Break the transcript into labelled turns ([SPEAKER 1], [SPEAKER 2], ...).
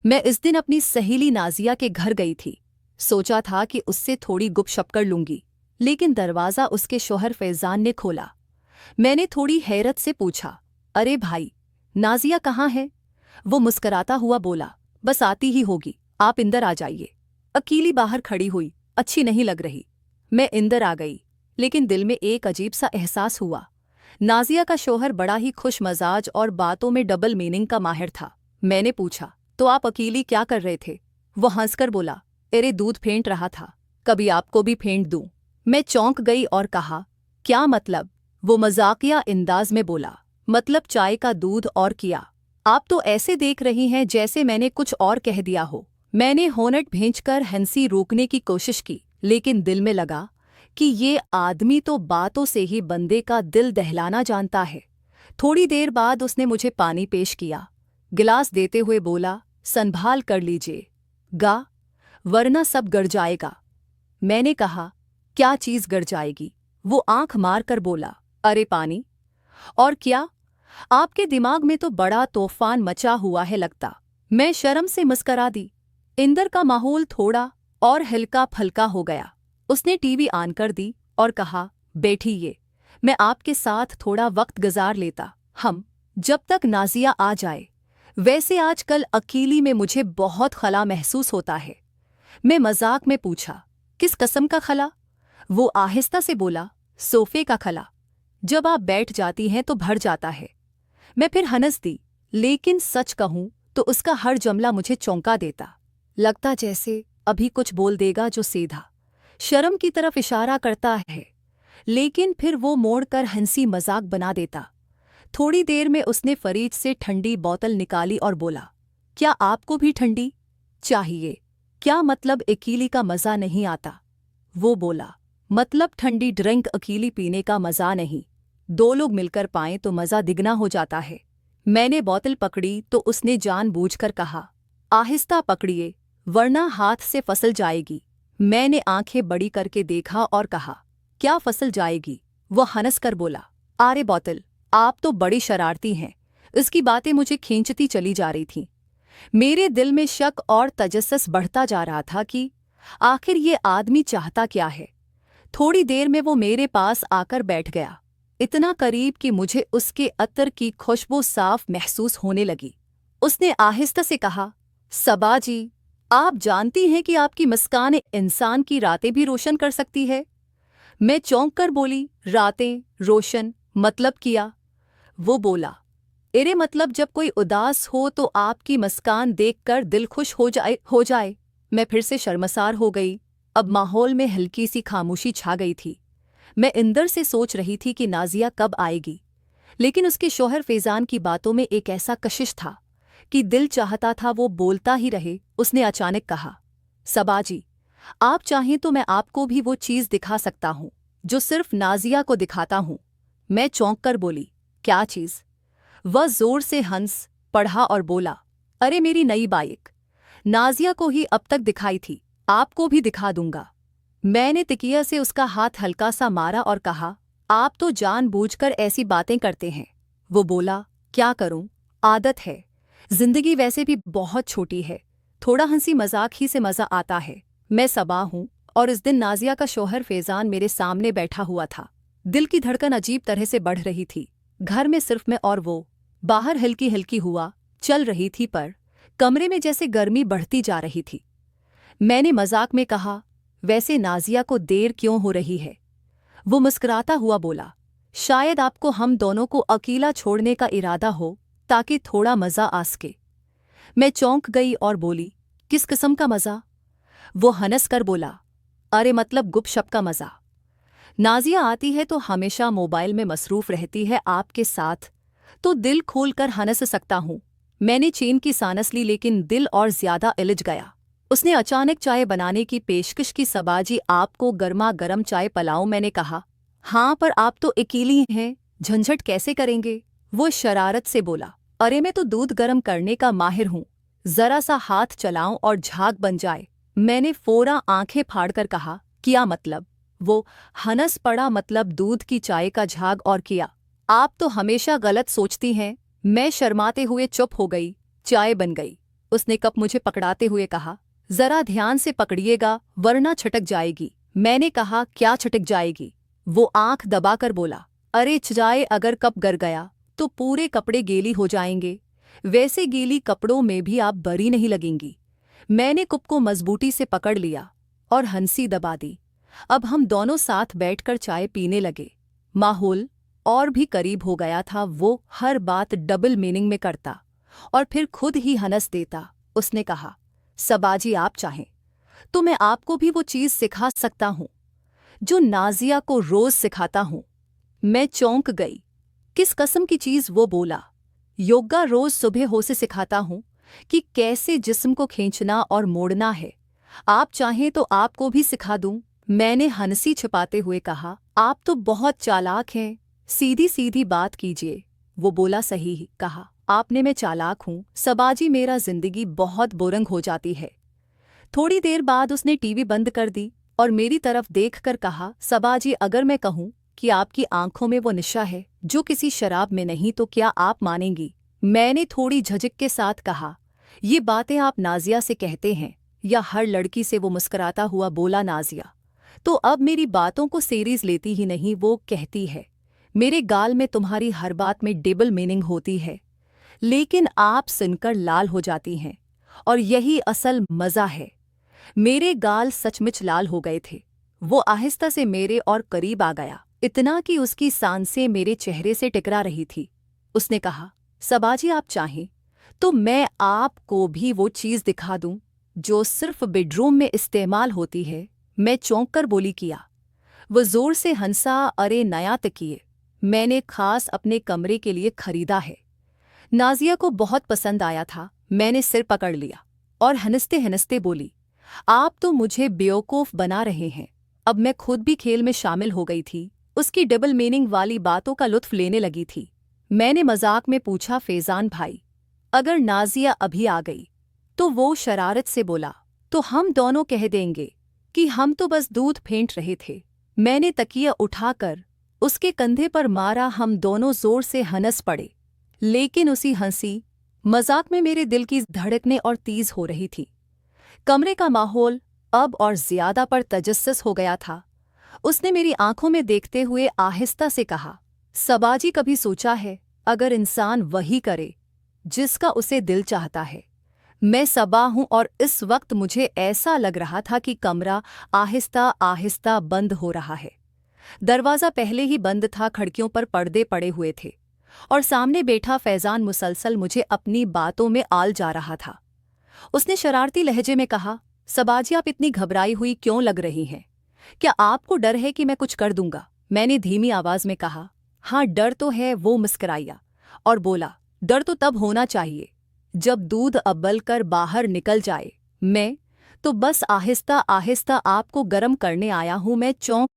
[SPEAKER 1] मैं इस दिन अपनी सहेली नाजिया के घर गई थी। सोचा था कि उससे थोड़ी गुपशप कर लूंगी, लेकिन दरवाज़ा उसके शौहर फैज़ान ने खोला। मैंने थोड़ी हैरत से पूछा, अरे भाई, नाजिया कहाँ है? वो मुस्कराता हुआ बोला, बस आती ही होगी, आप इंदर आ जाइए। अकेली बाहर खड़ी हुई, अच्छी नहीं लग रही। मैं इंदर आ गई, लेकिन दिल में एक अजीब सा एहसास हुआ। नाजिया का शौहर बड़ा ही खुश मजाज और बातों में डबल मीनिंग का माहिर था। मैंने पूछा, तो आप अकेली क्या कर रहे थे? वो हंसकर बोला, अरे दूध फेंट रहा था, कभी आपको भी फेंट दूं? मैं चौंक गई और कहा, क्या मतलब? वो मजाकिया अंदाज में बोला, मतलब चाय का दूध। और किया? आप तो ऐसे देख रही हैं जैसे मैंने कुछ और कह दिया हो। मैंने होनट भेजकर हंसी रोकने की कोशिश की, लेकिन दिल में लगा कि ये आदमी तो बातों से ही बंदे का दिल दहलाना जानता है। थोड़ी देर बाद उसने मुझे पानी पेश किया। गिलास देते हुए बोला, संभाल कर लीजिए गा, वरना सब गिर जाएगा। मैंने कहा, क्या चीज़ गिर जाएगी? वो आंख मार कर बोला, अरे पानी। और क्या? आपके दिमाग में तो बड़ा तूफान मचा हुआ है लगता। मैं शर्म से मुस्करा दी। इंदर का माहौल थोड़ा और हल्का फल्का हो गया। उसने टीवी ऑन कर दी और कहा, बैठिए, मैं आपके साथ थोड़ा वक्त गुजार लेता, हम जब तक नाजिया आ जाए। वैसे आजकल अकेली में मुझे बहुत खला महसूस होता है। मैं मजाक में पूछा, किस कस्म का खला? वो आहिस्ता से बोला, सोफे का खला। जब आप बैठ जाती हैं तो भर जाता है। मैं फिर हंस दी, लेकिन सच कहूं तो उसका हर जुमला मुझे चौंका देता। लगता जैसे अभी कुछ बोल देगा जो सीधा शर्म की तरफ इशारा करता है, लेकिन फिर वो मोड़कर हंसी मजाक बना देता। थोड़ी देर में उसने फरीज से ठंडी बोतल निकाली और बोला, क्या आपको भी ठंडी चाहिए? क्या मतलब अकेली का मज़ा नहीं आता? वो बोला, मतलब ठंडी ड्रिंक अकेली पीने का मज़ा नहीं, दो लोग मिलकर पाएं तो मज़ा दिगना हो जाता है। मैंने बोतल पकड़ी तो उसने जानबूझकर कहा, आहिस्ता पकड़िए वरना हाथ से फसल जाएगी। मैंने आंखें बड़ी करके देखा और कहा, क्या फसल जाएगी? वो हंस कर बोला, आरे बोतल, आप तो बड़ी शरारती हैं। इसकी बातें मुझे खींचती चली जा रही थीं। मेरे दिल में शक और तजस्सुस बढ़ता जा रहा था कि आखिर ये आदमी चाहता क्या है। थोड़ी देर में वो मेरे पास आकर बैठ गया, इतना करीब कि मुझे उसके अत्तर की खुशबू साफ महसूस होने लगी। उसने आहिस्ता से कहा, सबा जी, आप जानती हैं कि आपकी मुस्कान इंसान की रातें भी रोशन कर सकती है। मैं चौंक कर बोली, रातें रोशन मतलब किया? वो बोला, अरे मतलब जब कोई उदास हो तो आपकी मुस्कान देखकर दिल खुश हो जाए। मैं फिर से शर्मसार हो गई। अब माहौल में हल्की सी खामोशी छा गई थी। मैं इंदर से सोच रही थी कि नाजिया कब आएगी, लेकिन उसके शौहर फैज़ान की बातों में एक ऐसा कशिश था कि दिल चाहता था वो बोलता ही रहे। उसने अचानक कहा, सबाजी, आप चाहें तो मैं आपको भी वो चीज़ दिखा सकता हूँ जो सिर्फ नाजिया को दिखाता हूँ। मैं चौंक कर बोली, क्या चीज़? वह जोर से हंस पढ़ा और बोला, अरे मेरी नई बाइक। नाजिया को ही अब तक दिखाई थी, आपको भी दिखा दूंगा। मैंने तकिया से उसका हाथ हल्का सा मारा और कहा, आप तो जानबूझकर ऐसी बातें करते हैं। वो बोला, क्या करूं, आदत है। जिंदगी वैसे भी बहुत छोटी है, थोड़ा हंसी मजाक ही से मजा आता है। मैं सबा हूं और इस दिन नाजिया का शौहर फैज़ान मेरे सामने बैठा हुआ था। दिल की धड़कन अजीब तरह से बढ़ रही थी। घर में सिर्फ मैं और वो, बाहर हल्की हल्की हुआ चल रही थी, पर कमरे में जैसे गर्मी बढ़ती जा रही थी। मैंने मजाक में कहा, वैसे नाजिया को देर क्यों हो रही है? वो मुस्कुराता हुआ बोला, शायद आपको हम दोनों को अकेला छोड़ने का इरादा हो ताकि थोड़ा मज़ा आ सके। मैं चौंक गई और बोली, किस किस्म का मज़ा? वो हंस कर बोला, अरे मतलब गुपशप का मज़ा। नाजिया आती है तो हमेशा मोबाइल में मसरूफ़ रहती है, आपके साथ तो दिल खोल कर हंस सकता हूँ। मैंने चैन की सांस ली, लेकिन दिल और ज़्यादा उलझ गया। उसने अचानक चाय बनाने की पेशकश की, सबाजी आपको गर्मा गर्म चाय पिलाऊं? मैंने कहा, हाँ, पर आप तो अकेली हैं, झंझट कैसे करेंगे? वो शरारत से बोला, अरे मैं तो दूध गर्म करने का माहिर हूँ, जरा सा हाथ चलाऊं और झाग बन जाए। मैंने फौरा आंखें फाड़कर कहा, क्या मतलब? वो हंस पड़ा, मतलब दूध की चाय का झाग। और किया? आप तो हमेशा गलत सोचती हैं। मैं शर्माते हुए चुप हो गई। चाय बन गई। उसने कप मुझे पकड़ाते हुए कहा। जरा ध्यान से पकड़िएगा वरना छटक जाएगी। मैंने कहा, क्या छटक जाएगी? वो आंख दबाकर बोला, अरे जाए अगर कप गिर गया तो पूरे कपड़े गीली हो जाएंगे। वैसे गीली कपड़ों में भी आप बरी नहीं लगेंगी। मैंने कप को मजबूती से पकड़ लिया और हंसी दबा दी। अब हम दोनों साथ बैठकर चाय पीने लगे। माहौल और भी करीब हो गया था। वो हर बात डबल मीनिंग में करता और फिर खुद ही हंस देता। उसने कहा, सबाजी आप चाहें तो मैं आपको भी वो चीज़ सिखा सकता हूँ जो नाजिया को रोज़ सिखाता हूँ। मैं चौंक गई। किस कसम की चीज़? वो बोला, योगा रोज़ सुबह हो से सिखाता हूँ कि कैसे जिस्म को खींचना और मोड़ना है। आप चाहें तो आपको भी सिखा दूं। मैंने हंसी छिपाते हुए कहा, आप तो बहुत चालाक हैं, सीधी सीधी बात कीजिए। वो बोला, सही ही कहा आपने, मैं चालाक हूँ सबाजी, मेरा जिंदगी बहुत बोरिंग हो जाती है। थोड़ी देर बाद उसने टीवी बंद कर दी और मेरी तरफ देखकर कहा, सबाजी अगर मैं कहूँ कि आपकी आंखों में वो नशा है जो किसी शराब में नहीं तो क्या आप मानेंगी? मैंने थोड़ी झिझक के साथ कहा, ये बातें आप नाजिया से कहते हैं या हर लड़की से? वो मुस्कुराता हुआ बोला, नाजिया तो अब मेरी बातों को सीरियस लेती ही नहीं। वो कहती है मेरे गाल में तुम्हारी हर बात में डबल मीनिंग होती है, लेकिन आप सुनकर लाल हो जाती हैं और यही असल मज़ा है। मेरे गाल सचमुच लाल हो गए थे। वो आहिस्ता से मेरे और करीब आ गया, इतना कि उसकी सांसें मेरे चेहरे से टकरा रही थी। उसने कहा, सबाजी आप चाहें तो मैं आपको भी वो चीज़ दिखा दूं जो सिर्फ बेडरूम में इस्तेमाल होती है। मैं चौंक कर बोली, किया? वो जोर से हंसा, अरे नया तकिए मैंने खास अपने कमरे के लिए खरीदा है। नाजिया को बहुत पसंद आया था। मैंने सिर पकड़ लिया और हंसते हंसते बोली, आप तो मुझे बेवकूफ़ बना रहे हैं। अब मैं खुद भी खेल में शामिल हो गई थी, उसकी डबल मीनिंग वाली बातों का लुत्फ लेने लगी थी। मैंने मजाक में पूछा, फैजान भाई अगर नाजिया अभी आ गई? तो वो शरारत से बोला, तो हम दोनों कह देंगे कि हम तो बस दूध फेंट रहे थे। मैंने तकिया उठाकर उसके कंधे पर मारा। हम दोनों जोर से हंस पड़े, लेकिन उसी हंसी मजाक में मेरे दिल की धड़कनें और तेज हो रही थी। कमरे का माहौल अब और ज्यादा पर तजस्सुस हो गया था। उसने मेरी आंखों में देखते हुए आहिस्ता से कहा, सबाजी कभी सोचा है अगर इंसान वही करे जिसका उसे दिल चाहता है? मैं सबा हूं और इस वक्त मुझे ऐसा लग रहा था कि कमरा आहिस्ता आहिस्ता बंद हो रहा है। दरवाज़ा पहले ही बंद था, खिड़कियों पर पर्दे पड़े हुए थे और सामने बैठा फैजान मुसलसल मुझे अपनी बातों में आल जा रहा था। उसने शरारती लहजे में कहा, सबाजी आप इतनी घबराई हुई क्यों लग रही हैं? क्या आपको डर है कि मैं कुछ कर दूंगा? मैंने धीमी आवाज में कहा, हाँ डर तो है। वो मुस्कुराया और बोला, डर तो तब होना चाहिए जब दूध उबल कर बाहर निकल जाए। मैं तो बस आहिस्ता आहिस्ता आपको गर्म करने आया हूं। मैं चौंक